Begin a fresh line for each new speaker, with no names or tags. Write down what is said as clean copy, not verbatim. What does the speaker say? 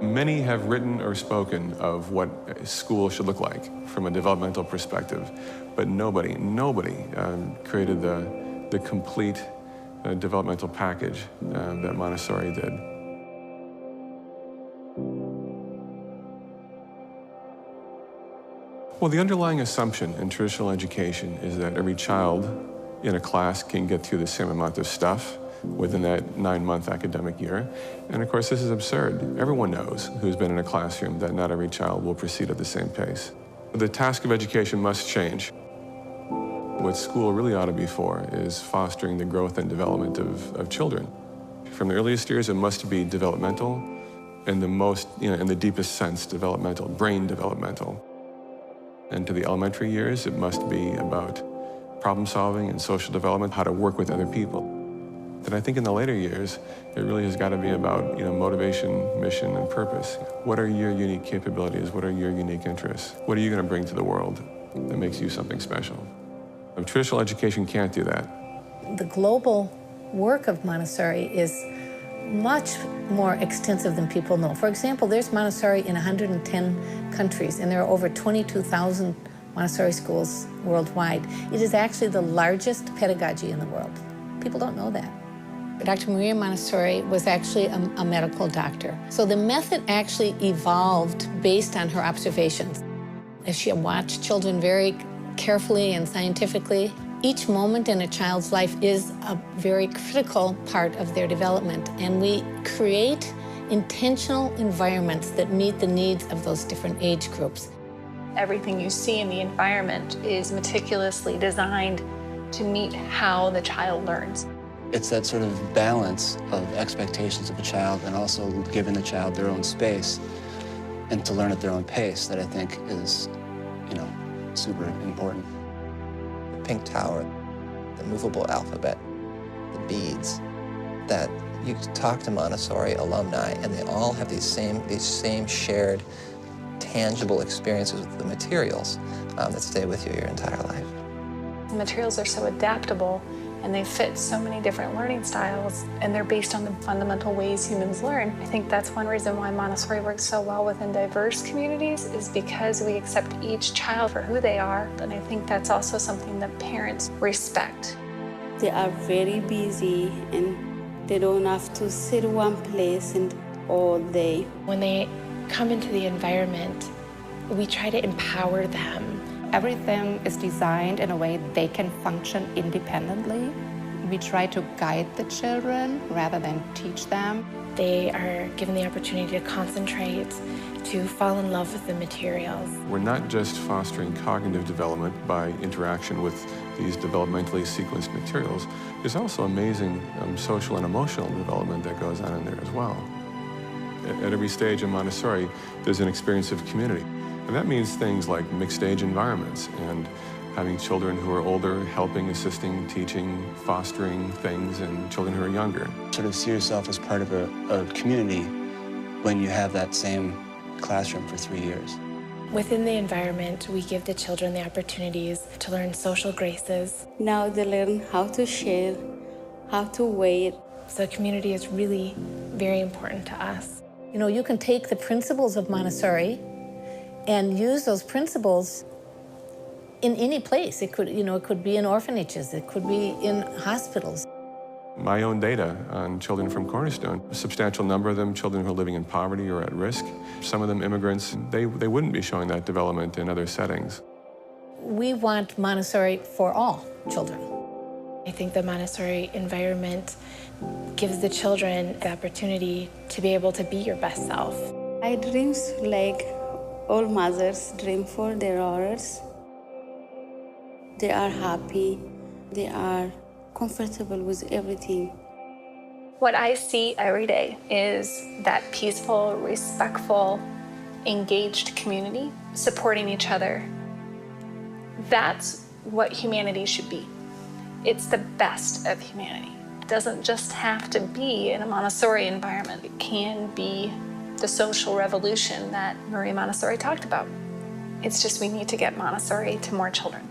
Many have written or spoken of what a school should look like from a developmental perspective, but nobody created the complete developmental package that Montessori did. Well, the underlying assumption in traditional education is that every child in a class can get through the same amount of stuff within that 9-month academic year. And of course, this is absurd. Everyone knows who's been in a classroom that not every child will proceed at the same pace. The task of education must change. What school really ought to be for is fostering the growth and development of children. From the earliest years, it must be developmental, in the most, in the deepest sense, developmental, brain developmental. And to the elementary years, it must be about problem solving and social development, how to work with other people. And I think in the later years, it really has got to be about motivation, mission, and purpose. What are your unique capabilities? What are your unique interests? What are you going to bring to the world that makes you something special? Traditional education can't do that.
The global work of Montessori is much more extensive than people know. For example, there's Montessori in 110 countries, and there are over 22,000 Montessori schools worldwide. It is actually the largest pedagogy in the world. People don't know that. Dr. Maria Montessori was actually a medical doctor. So the method actually evolved based on her observations. As she watched children very carefully and scientifically, each moment in a child's life is a very critical part of their development, and we create intentional environments that meet the needs of those different age groups.
Everything you see in the environment is meticulously designed to meet how the child learns.
It's that sort of balance of expectations of a child and also giving the child their own space and to learn at their own pace that I think is, super important.
The pink tower, the movable alphabet, the beads, that you talk to Montessori alumni and they all have these same shared tangible experiences with the materials that stay with you your entire life.
The materials are so adaptable and they fit so many different learning styles, and they're based on the fundamental ways humans learn. I think that's one reason why Montessori works so well within diverse communities, is because we accept each child for who they are, and I think that's also something that parents respect.
They are very busy and they don't have to sit one place and all day.
When they come into the environment, we try to empower them.
Everything is designed in a way they can function independently. We try to guide the children rather than teach them.
They are given the opportunity to concentrate, to fall in love with the materials.
We're not just fostering cognitive development by interaction with these developmentally sequenced materials. There's also amazing social and emotional development that goes on in there as well. At every stage in Montessori, there's an experience of community. And that means things like mixed age environments and having children who are older, helping, assisting, teaching, fostering things in children who are younger.
Sort of see yourself as part of a community when you have that same classroom for 3 years.
Within the environment, we give the children the opportunities to learn social graces.
Now they learn how to share, how to wait.
So community is really very important to us.
You can take the principles of Montessori and use those principles in any place. It could, it could be in orphanages, it could be in hospitals.
My own data on children from Cornerstone, a substantial number of them children who are living in poverty or at risk. Some of them immigrants, they wouldn't be showing that development in other settings.
We want Montessori for all children.
I think the Montessori environment gives the children the opportunity to be able to be your best self.
I dreams like all mothers dream for their daughters. They are happy, they are comfortable with everything.
What I see every day is that peaceful, respectful, engaged community supporting each other. That's what humanity should be. It's the best of humanity. It doesn't just have to be in a Montessori environment. It can be the social revolution that Maria Montessori talked about. It's just we need to get Montessori to more children.